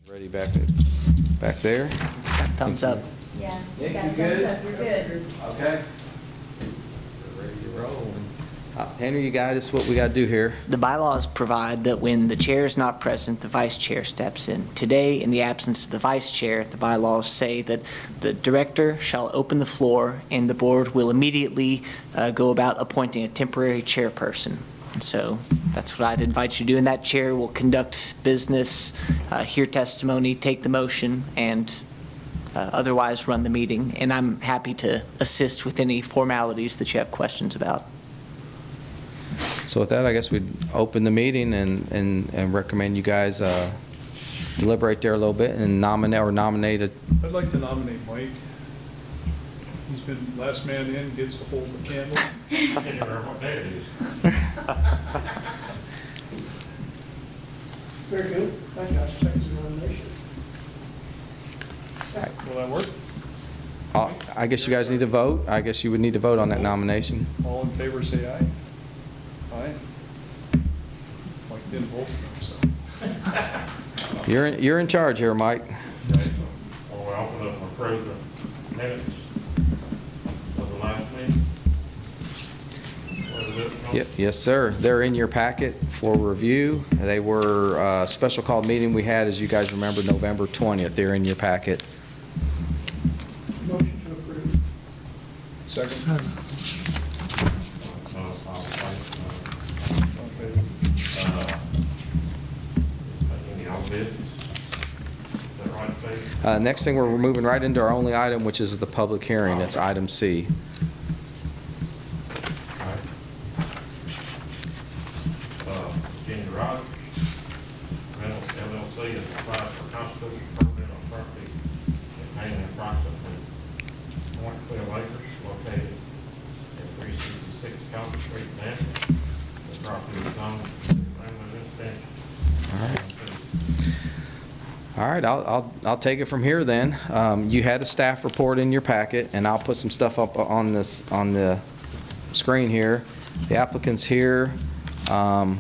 Ready back there? Got thumbs up. Yeah. Nick, Got you a good? thumbs up. You're good. Okay. We're ready to roll. Henry, you guide us what we got to do here. The bylaws provide that when the chair is not present, the vice chair steps in. Today, in the absence of the vice chair, the bylaws say that the director shall open the floor and the board will immediately go about appointing a temporary chairperson. And so that's what I'd invite you to do. And that chair will conduct business, hear testimony, take the motion, and otherwise run the meeting. And I'm happy to assist with any formalities that you have questions about. So with that, I guess we'd open the meeting and recommend you guys deliberate there a little bit and nominate a. I'd like to nominate Mike. He's been last man in, gets to hold the candle. I can't even remember what day it is. Very good. Thank you. I second the nomination. Will that work? I guess you guys need to vote. I guess you would need to vote on that nomination. All in favor, say aye. Aye. Mike didn't vote, so. You're in charge here, Mike. Well, we open up and approve the minutes of the last meeting. What is it? Yes, sir. They're in your packet for review. They were a special call meeting we had, as you guys remember, November 20th. They're in your packet. Motion to approve. Second. Any old business? Is that right, Steve? Next thing, we're moving right into our only item, which is the public hearing. That's item C. All right. Virginia Rogers Rentals LLC has applied for constitutional permit on property containing approximately 0.12 acres located at 366 College Street, Nashville. The property is zoned family residential. All right, I'll take it from here then. You had a staff report in your packet, and I'll put some stuff up on the screen here. The applicant's here. And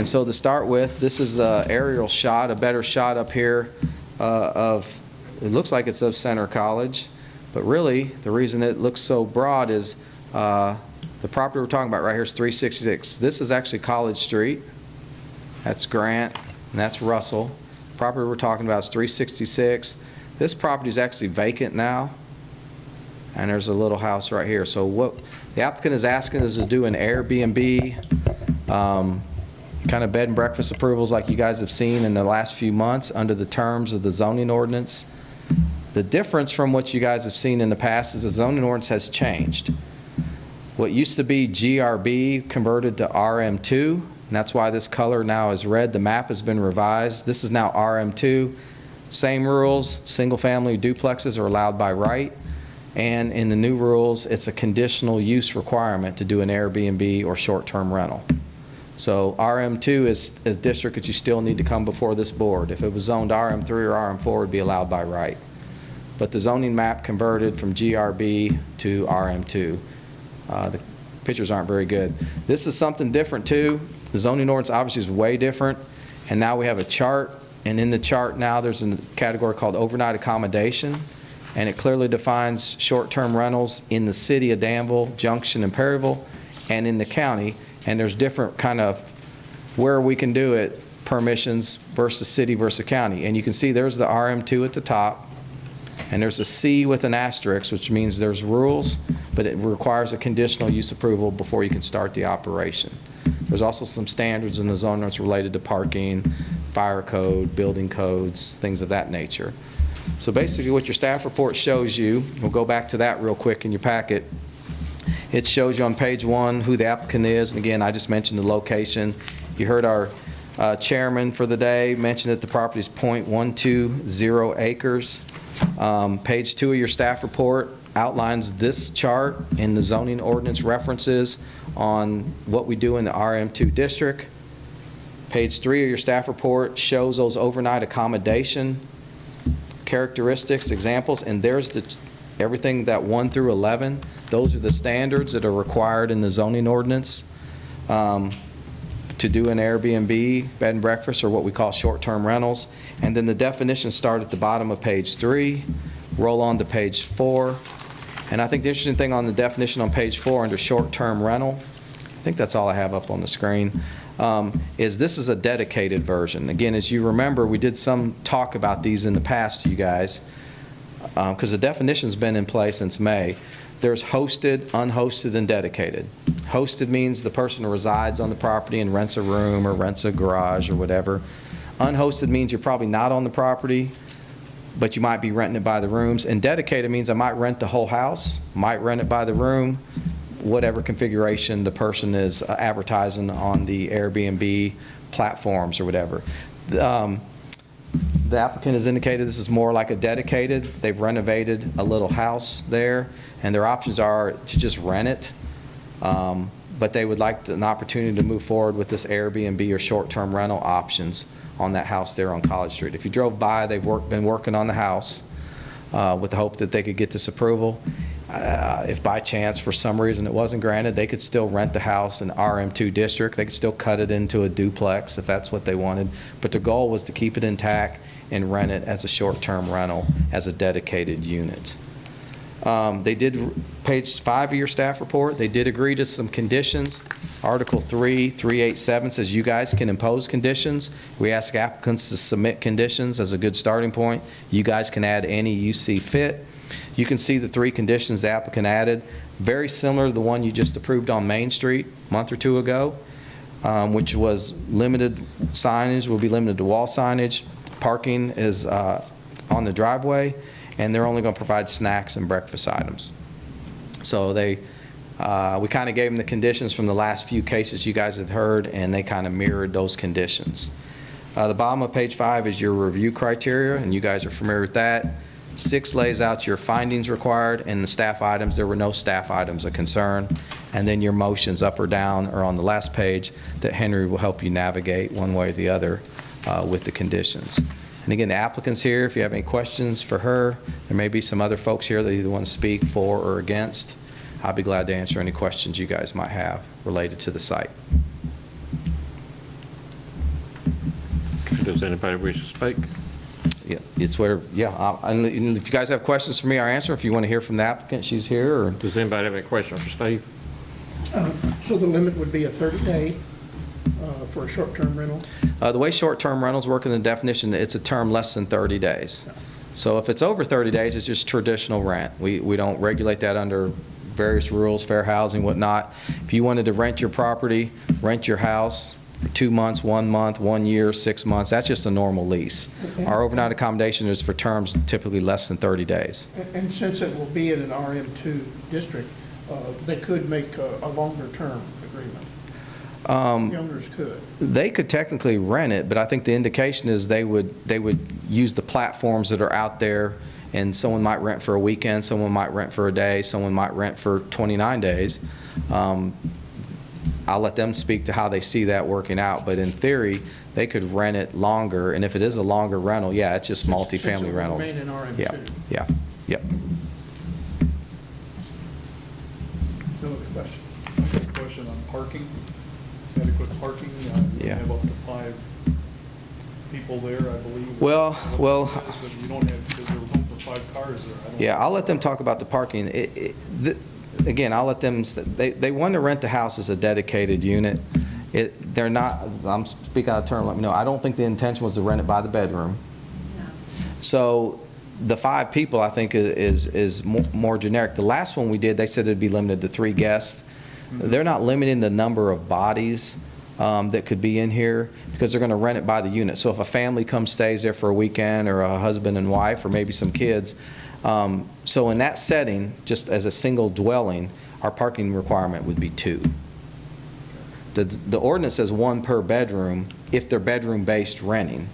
so to start with, this is the aerial shot, a better shot up here of, it looks like it's of Center College, but really the reason it looks so broad is the property we're talking about right here is 366. This is actually College Street. That's Grant, and that's Russell. The property we're talking about is 366. This property is actually vacant now, and there's a little house right here. So what the applicant is asking is to do an Airbnb kind of bed and breakfast approvals like you guys have seen in the last few months under the terms of the zoning ordinance. The difference from what you guys have seen in the past is the zoning ordinance has changed. What used to be GRB converted to RM2, and that's why this color now is red. The map has been revised. This is now RM2. Same rules, single-family duplexes are allowed by right, and in the new rules, it's a conditional use requirement to do an Airbnb or short-term rental. So RM2 is a district that you still need to come before this board. If it was zoned RM3 or RM4, it would be allowed by right. But the zoning map converted from GRB to RM2. The pictures aren't very good. This is something different too. The zoning ordinance obviously is way different, and now we have a chart, and in the chart now there's a category called overnight accommodation, and it clearly defines short-term rentals in the city of Danville, Junction, and Perryville, and in the county, and there's different kind of where we can do it, permissions versus city versus county. And you can see there's the RM2 at the top, and there's a C with an asterisk, which means there's rules, but it requires a conditional use approval before you can start the operation. There's also some standards in the zone that's related to parking, fire code, building codes, things of that nature. So basically what your staff report shows you, we'll go back to that real quick in your packet. It shows you on page 1 who the applicant is, and again, I just mentioned the location. You heard our chairman for the day mention that the property is 0.120 acres. Page 2 of your staff report outlines this chart in the zoning ordinance references on what we do in the RM2 district. Page 3 of your staff report shows those overnight accommodation characteristics, examples, and there's everything that 1 through 11. Those are the standards that are required in the zoning ordinance. to do an Airbnb, bed and breakfast, or what we call short-term rentals. And then the definitions start at the bottom of page 3, roll on to page 4. And I think the interesting thing on the definition on page 4 under short-term rental, I think that's all I have up on the screen, is this is a dedicated version. Again, as you remember, we did some talk about these in the past, you guys, because the definition's been in place since May. There's hosted, unhosted, and dedicated. Hosted means the person resides on the property and rents a room or rents a garage or whatever. Unhosted means you're probably not on the property, but you might be renting it by the rooms. And dedicated means I might rent the whole house, might rent it by the room, whatever configuration the person is advertising on the Airbnb platforms or whatever. The applicant has indicated this is more like a dedicated. They've renovated a little house there, and their options are to just rent it, but they would like an opportunity to move forward with this Airbnb or short-term rental options on that house there on College Street. If you drove by, they've been working on the house with the hope that they could get this approval. If by chance, for some reason, it wasn't granted, they could still rent the house in RM2 district. They could still cut it into a duplex if that's what they wanted. But the goal was to keep it intact and rent it as a short-term rental as a dedicated unit. They did, page 5 of your staff report, they did agree to some conditions. Article 387 says you guys can impose conditions. We ask applicants to submit conditions as a good starting point. You guys can add any you see fit. You can see the 3 conditions the applicant added, very similar to the one you just approved on Main Street a month or 2 ago, which was limited signage will be limited to wall signage. Parking is on the driveway, and they're only going to provide snacks and breakfast items. So we kind of gave them the conditions from the last few cases you guys had heard, and they kind of mirrored those conditions. The bottom of page 5 is your review criteria, and you guys are familiar with that. 6 lays out your findings required, and the staff items, there were no staff items of concern. And then your motions up or down are on the last page that Henry will help you navigate one way or the other with the conditions. And again, the applicant's here. If you have any questions for her, there may be some other folks here that either want to speak for or against. I'll be glad to answer any questions you guys might have related to the site. Does anybody wish to speak? Yeah, it's where, yeah, and if you guys have questions for me, I'll answer. If you want to hear from the applicant, she's here. Or Does anybody have any questions for Steve? So the limit would be a 30-day for a short-term rental? The way short-term rentals work in the definition, it's a term less than 30 days. So if it's over 30 days, it's just traditional rent. We don't regulate that under various rules, fair housing, whatnot. If you wanted to rent your property, rent your house for 2 months, 1 month, 1 year, 6 months, that's just a normal lease. Okay. Our overnight accommodation is for terms typically less than 30 days. And since it will be in an RM2 district, they could make a longer-term agreement. The owners could. They could technically rent it, but I think the indication is they would use the platforms that are out there, and someone might rent for a weekend, someone might rent for a day, someone might rent for 29 days. I'll let them speak to how they see that working out, but in theory, they could rent it longer, and if it is a longer rental, yeah, it's just multifamily rental. Since it will remain in RM2. Yeah. No other questions? I have a question on parking, adequate parking. You Yeah. have up to 5 people there, I believe. Well, But you don't have, because there was room for 5 cars there. I don't yeah, know. I'll let them talk about the parking. Again, I'll let them, they want to rent the house as a dedicated unit. They're not, I'm speaking out of turn, let me know, I don't think the intention was to rent it by the bedroom. So the 5 people, I think, is more generic. The last one we did, they said it'd be limited to 3 guests. They're not limiting the number of bodies that could be in here because they're going to rent it by the unit. So if a family comes, stays there for a weekend, or a husband and wife, or maybe some kids, so in that setting, just as a single dwelling, our parking requirement would be 2. The ordinance says 1 per bedroom if they're bedroom-based renting.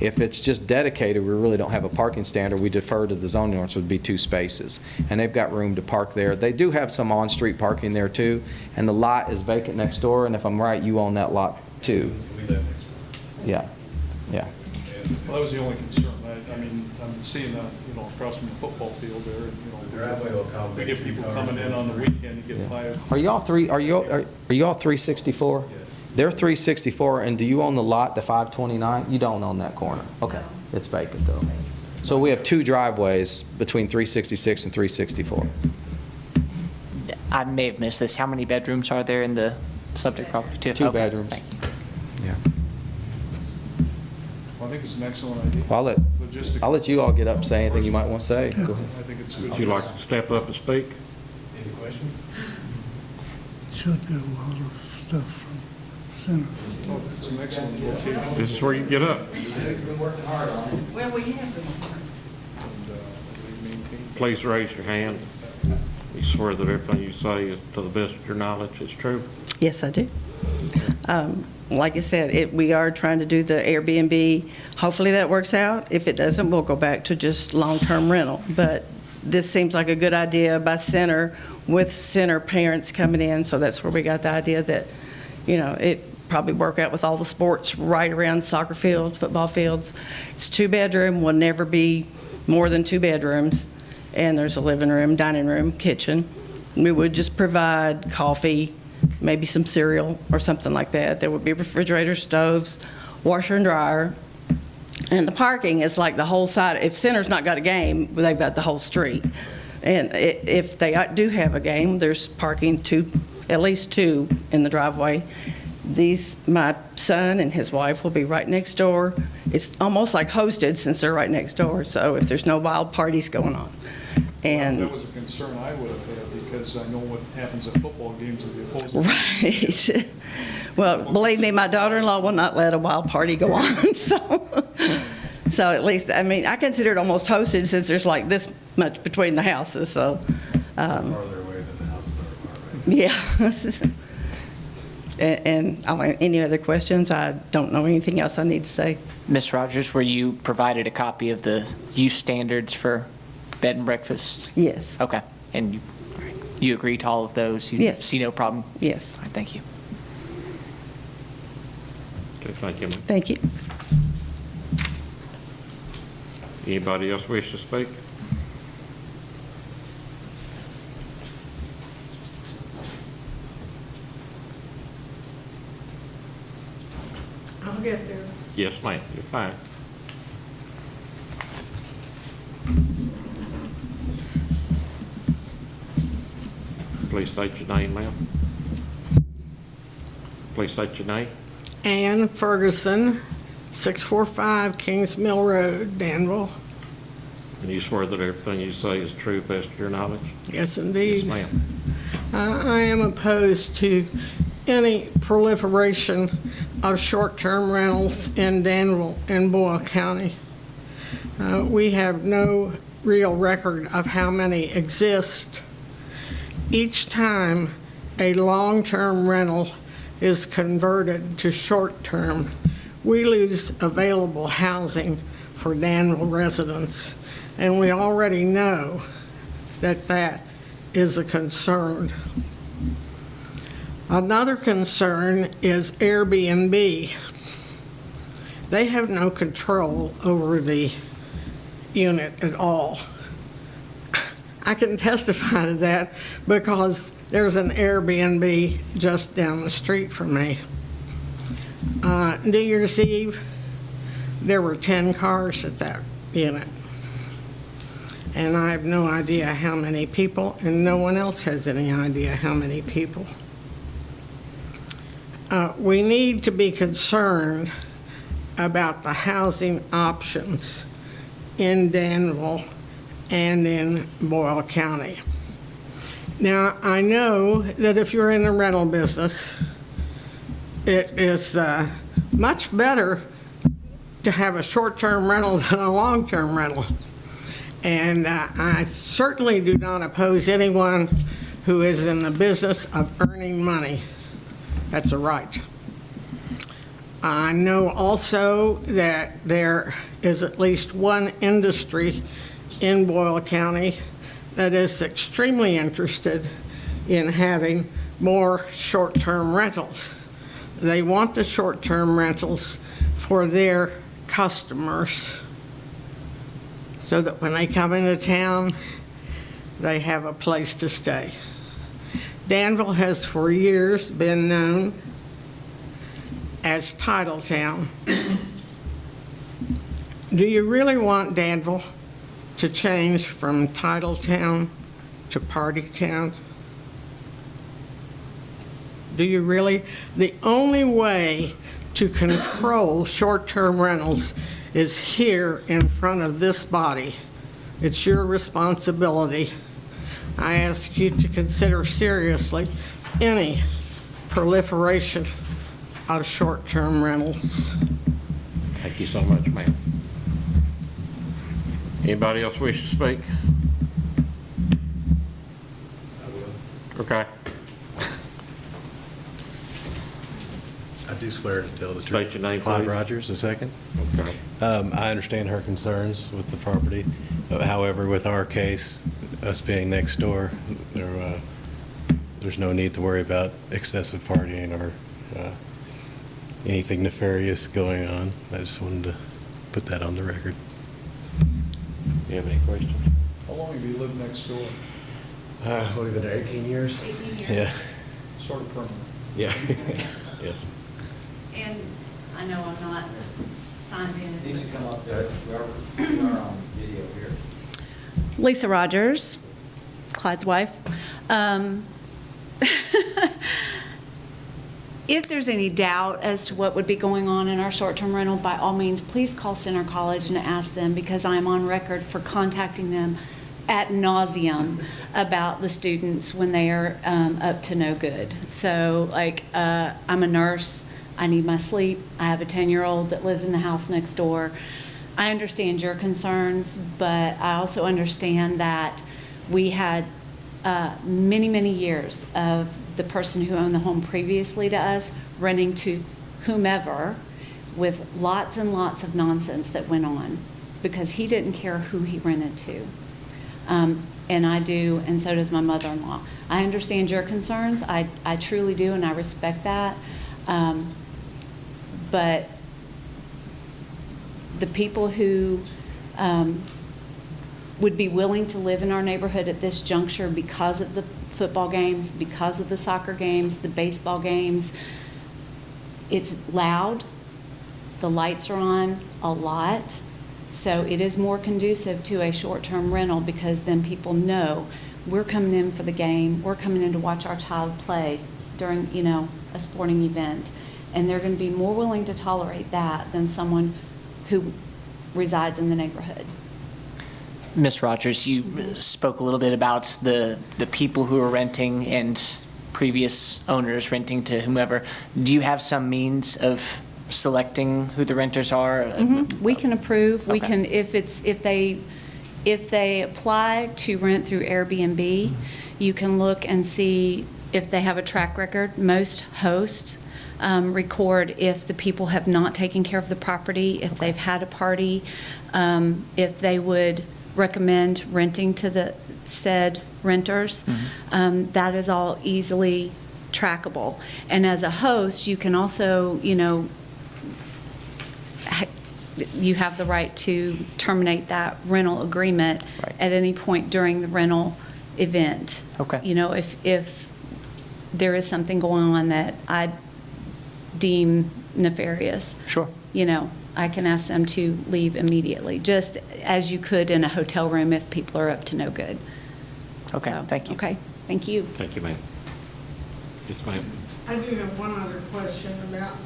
If it's just dedicated, we really don't have a parking standard. We defer to the zoning ordinance, would be 2 spaces. And they've got room to park there. They do have some on-street parking there too, and the lot is vacant next door, and if I'm right, you own that lot too. Yeah. Well, that was the only concern. I mean, I'm seeing that, across from the football field there, and, Driveway will accommodate. we get people coming in on the weekend, you get 5. Are y'all 364? Yes. They're 364, and do you own the lot, the 529? You don't own that corner? Okay, it's vacant though. So we have 2 driveways between 366 and 364. I may have missed this. How many bedrooms are there in the subject property? 2? 2 Okay, bedrooms. thank you. Yeah. Well, I think it's an excellent idea. Well, Logistically. I'll let you all get up and say anything you might want to say. Go ahead. I think it's good. Would you like to step up and speak? Any questions? Should get a lot of stuff from Center. Oh, it's an excellent location. This is where you get up. Well, we have them. And, they maintain. Please raise your hand. You swear that everything you say is to the best of your knowledge is true? Yes, I do. Like I said, we are trying to do the Airbnb. Hopefully that works out. If it doesn't, we'll go back to just long-term rental. But this seems like a good idea by Center, with Center parents coming in, so that's where we got the idea that, it probably work out with all the sports right around soccer fields, football fields. It's 2-bedroom, will never be more than 2 bedrooms, and there's a living room, dining room, kitchen. We would just provide coffee, maybe some cereal or something like that. There would be refrigerators, stoves, washer and dryer. And the parking is like the whole side. If Center's not got a game, they've got the whole street. And if they do have a game, there's parking at least 2 in the driveway. My son and his wife will be right next door. It's almost like hosted since they're right next door. So if there's no wild parties going on. And That was a concern I would have had, because I know what happens at football games with the opposing. right. Well, believe me, my daughter-in-law will not let a wild party go on. So at least, I consider it almost hosted since there's like this much between the houses. So Farther away than the houses are, right? yeah. And any other questions? I don't know anything else I need to say. Ms. Rogers, were you provided a copy of the use standards for bed and breakfast? Yes. Okay. And you agree to all of those? You Yes. see no problem? Yes. All right, thank you. Okay, thank you, ma'am. Thank you. Anybody else wish to speak? I'll get there. Yes, ma'am, you're fine. Please state your name, ma'am. Please state your name. Ann Ferguson, 645 Kings Mill Road, Danville. And you swear that everything you say is true, best of your knowledge? Yes, Yes, indeed. ma'am. I am opposed to any proliferation of short-term rentals in Danville and Boyle County. We have no real record of how many exist. Each time a long-term rental is converted to short-term, we lose available housing for Danville residents, and we already know that that is a concern. Another concern is Airbnb. They have no control over the unit at all. I can testify to that because there's an Airbnb just down the street from me. New Year's Eve, there were 10 cars at that unit. And I have no idea how many people, and no one else has any idea how many people. We need to be concerned about the housing options in Danville and in Boyle County. Now, I know that if you're in the rental business, it is much better to have a short-term rental than a long-term rental. And I certainly do not oppose anyone who is in the business of earning money. That's a right. I know also that there is at least one industry in Boyle County that is extremely interested in having more short-term rentals. They want the short-term rentals for their customers so that when they come into town, they have a place to stay. Danville has for years been known as Titletown, do you really want Danville to change from Titletown to Party Town? Do you really? The only way to control short-term rentals is here in front of this body. It's your responsibility. I ask you to consider seriously any proliferation of short-term rentals. Thank you so much, ma'am. Anybody else wish to speak? I will. Okay. I do swear to tell the truth. State your name, Clyde please. Rogers, II. Okay. I understand her concerns with the property. However, with our case, us being next door, there's no need to worry about excessive partying or anything nefarious going on. I just wanted to put that on the record. You have any questions? How long have you lived next door? What, we've been there 18 years? 18 years. Yeah, Sort of permanent. yeah, yes. And I know I'm not signed in. Need to come up there. We are on video here. Lisa Rogers, Clyde's wife. If there's any doubt as to what would be going on in our short-term rental, by all means, please call Center College and ask them, because I'm on record for contacting them ad nauseum about the students when they are up to no good. So, like, I'm a nurse. I need my sleep. I have a 10-year-old that lives in the house next door. I understand your concerns, but I also understand that we had many, many years of the person who owned the home previously to us renting to whomever, with lots and lots of nonsense that went on because he didn't care who he rented to. And I do, and so does my mother-in-law. I understand your concerns. I truly do, and I respect that. But the people who would be willing to live in our neighborhood at this juncture because of the football games, because of the soccer games, the baseball games, it's loud, the lights are on a lot, so it is more conducive to a short-term rental, because then people know we're coming in for the game, we're coming in to watch our child play during, you know, a sporting event, and they're going to be more willing to tolerate that than someone who resides in the neighborhood. Ms. Rogers, you spoke a little bit about the people who are renting and previous owners renting to whomever. Do you have some means of selecting who the renters are? Mhm. We can approve. We Okay. can, if they apply to rent through Airbnb, you can look and see if they have a track record. Most hosts record if the people have not taken care of the property, if they've had a party, if they would recommend renting to the said renters. That is all easily trackable. And as a host, you can also, you know, you have the right to terminate that rental agreement Right. at any point during the rental event. Okay. You know, if there is something going on that I deem nefarious. Sure. You know, I can ask them to leave immediately, just as you could in a hotel room if people are up to no good. Okay, So, thank you. Okay, thank you. Thank you, ma'am. Yes, ma'am. I do have one other question about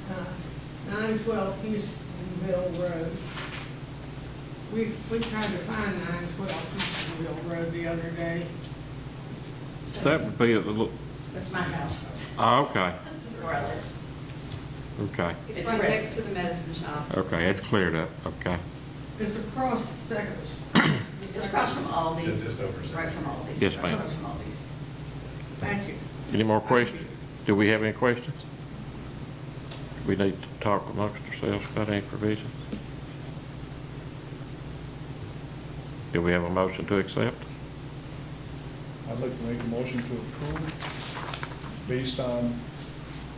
912 Houstonville Road. We tried to find 912 Houstonville Road the other day. That would be a little, That's my house. oh, okay, This is where I live. okay, It's right next to the medicine shop. okay, it's cleared up, okay. It's across Second. It's across from Aldi's. Just over Right from Aldi's. Yes, ma'am. Across from Aldi's. Thank you. Any more questions? Do we have any questions? We need to talk amongst ourselves about any provisions. Do we have a motion to accept? I'd like to make a motion to approve based on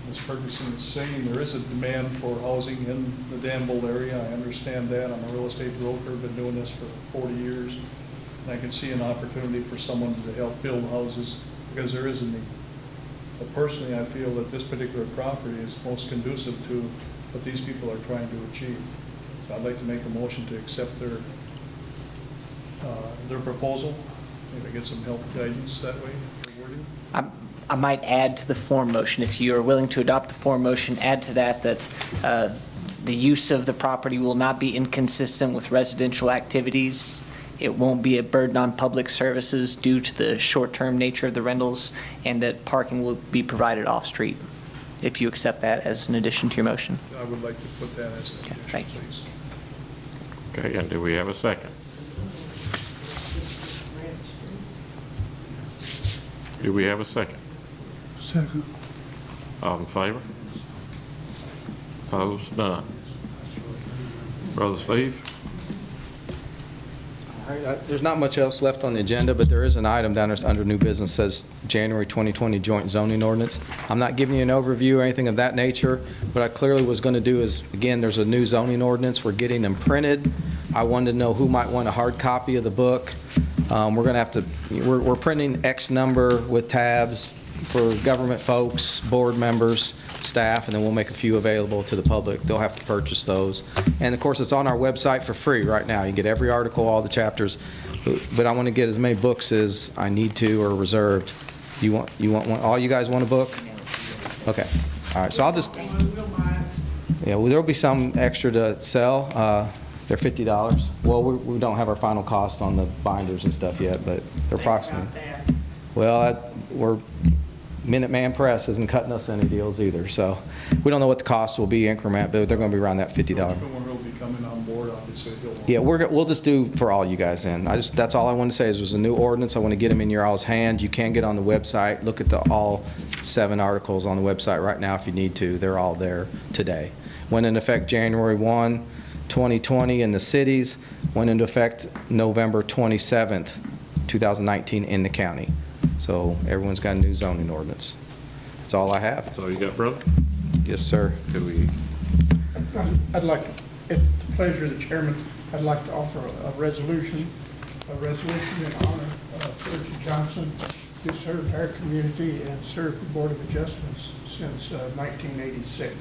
Ms. Ferguson saying there is a demand for housing in the Danville area. I understand that. I'm a real estate broker, been doing this for 40 years. And I can see an opportunity for someone to help build houses because there is a need. But personally, I feel that this particular property is most conducive to what these people are trying to achieve. So I'd like to make a motion to accept their proposal, maybe get some help guidance that way for wording. I might add to the form motion, if you are willing to adopt the form motion, add to that the use of the property will not be inconsistent with residential activities. It won't be a burden on public services due to the short-term nature of the rentals, and that parking will be provided off-street, if you accept that as an addition to your motion. I would like to put that as an Okay, addition, thank you. please. Okay, and do we have a second? Do we have a second? Second. All in favor? Opposed? None. Brother Steve? All right, there's not much else left on the agenda, but there is an item down there under new business, says January 2020 joint zoning ordinance. I'm not giving you an overview or anything of that nature. What I clearly was going to do is, again, there's a new zoning ordinance. We're getting them printed. I wanted to know who might want a hard copy of the book. We're going to have to, we're printing X number with tabs for government folks, board members, staff, and then we'll make a few available to the public. They'll have to purchase those. And of course, it's on our website for free right now. You get every article, all the chapters, but I want to get as many books as I need to or reserved. You want one? All you guys want a book? Okay. All right. So I'll just, yeah, well, there'll be some extra to sell. They're $50. Well, we don't have our final cost on the binders and stuff yet, but they're approximately. Well, Minuteman Press isn't cutting us any deals either, so we don't know what the cost will be increment, but they're going to be around that $50. When we'll be coming on board, obviously, he'll want. Yeah, we'll just do for all you guys then. That's all I want to say is there's a new ordinance. I want to get them in your all's hand. You can get on the website, look at all 7 articles on the website right now if you need to. They're all there today. Went into effect January 1, 2020 in the cities, went into effect November 27th, 2019 in the county. So everyone's got a new zoning ordinance. That's all I have. So you got, brother? Yes, sir. Could we, I'd like, at the pleasure of the chairman, I'd like to offer a resolution in honor of Sergeant Johnson, who served our community and served the Board of Adjustments since 1986.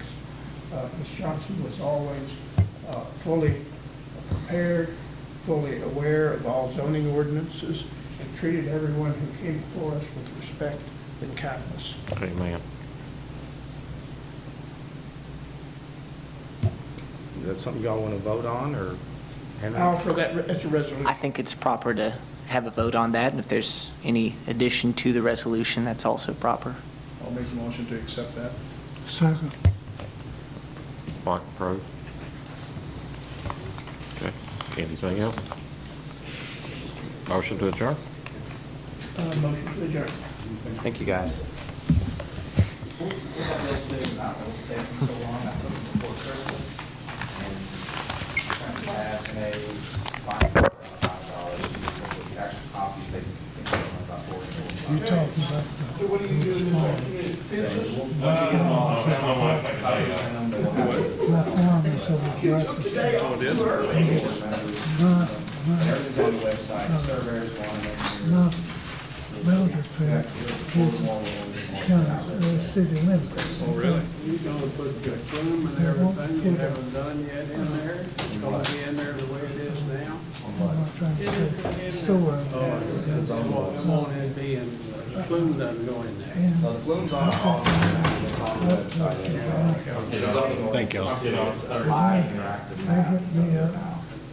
Ms. Johnson was always fully prepared, fully aware of all zoning ordinances, and treated everyone who came before us with respect and kindness. amen. Is that something y'all want to vote on, or? I'll offer that as a resolution. I think it's proper to have a vote on that, and if there's any addition to the resolution, that's also proper. I'll make the motion to accept that. Second. Mark approved. Okay, anything else? Motion to adjourn? Motion to adjourn. Thank you, guys. You talking about the. What are you doing? I found this over breakfast. Everything's on the website. Surveyors want to Mildred Fair is city limits. Oh, really? You gonna put the plume and everything you haven't done yet in there? It's gonna be in there the way it is now? I'm not trying to say store. It won't be in, the plume doesn't go in there. And the flume's on the website. Thank y'all. they hit me up,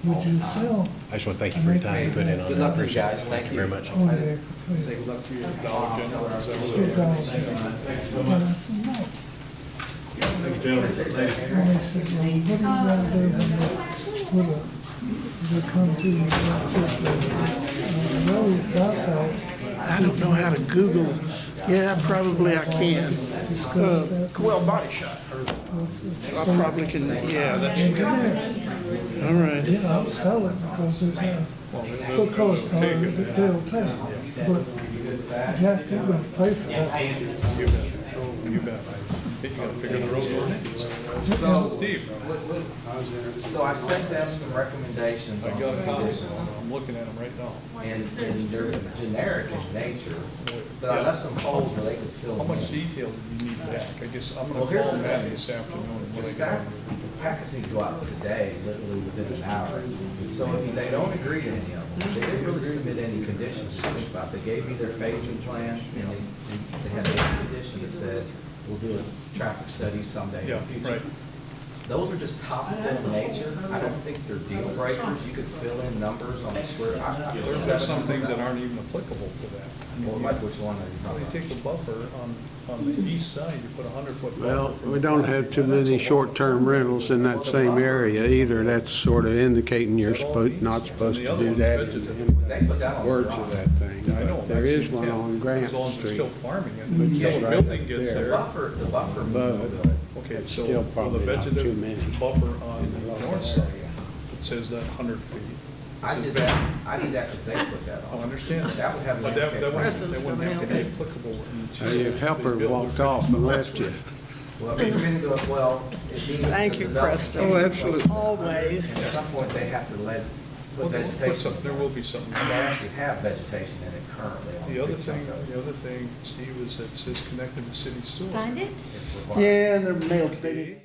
would you sell I just want to thank you for your time you put in on Good that. luck to you Appreciate it. guys. Thank you. Very much. on there for Say free? good luck to you. Dollar General, is that what it is? $2. And I said, no. And they said, well, what are you gonna do when they come to you? I know you've got that. I don't know how to Google. Yeah, probably I can. Well, Body Shop. I probably can, yeah, that's, all right. You know, sell it because it's a full cost car, it's a tail. But Jack, they're gonna pay for that. You bet. Oh, you bet. You gotta figure the road ordinance. Steve. So I sent them some recommendations I on got some a copy. conditions, I'm looking at them right now. and they're generic in nature. But I left some holes where they could fill How them much in. detail do you need back? I guess I'm Well, gonna here's call the Matt thing. this afternoon. The when I get staff, home. packets need to go out today, literally within an hour. So if they don't agree to any of them, they didn't really submit any conditions to think about. They gave me their phasing plan, and they had a condition that said, we'll do a traffic study someday in Yeah, the future. right. Those are just topical in nature. I don't think they're deal breakers. You could fill in numbers on the square. There are some things that aren't even applicable to that. Well, like which one are you Well, talking you about? take the buffer on the east side, you put a 100-foot buffer. Well, for we the don't property. have too many short-term rentals in that same area either. That's sort of indicating you're not supposed to do that in They put that on the words drawing. of that thing. I know. But there that's is the one intent, on Grant As long as they're Street. still farming it, But until yeah, the right building up gets there. The there. buffer means no But- good. Okay, It's so still for the probably not too vegetative many. buffer on In the the local north side, area. it says that 100 feet. I did that because they put that I on. understand. That would have But landscape. that President's wouldn't have to gonna be applicable until. Your they helper build or walked finish off the and house. left you. Well, if you're into it, well, it needs. Thank the you, development Preston. came Oh, in absolutely. close. Always. And at some point, they have to Well, put they'll put vegetation. some, there will be something. And they actually have vegetation in it currently. on The other big chunk thing, of it. the other thing, Steve, is it says connected to city sewer. Find it? It's required. Yeah, they're mailed, they didn't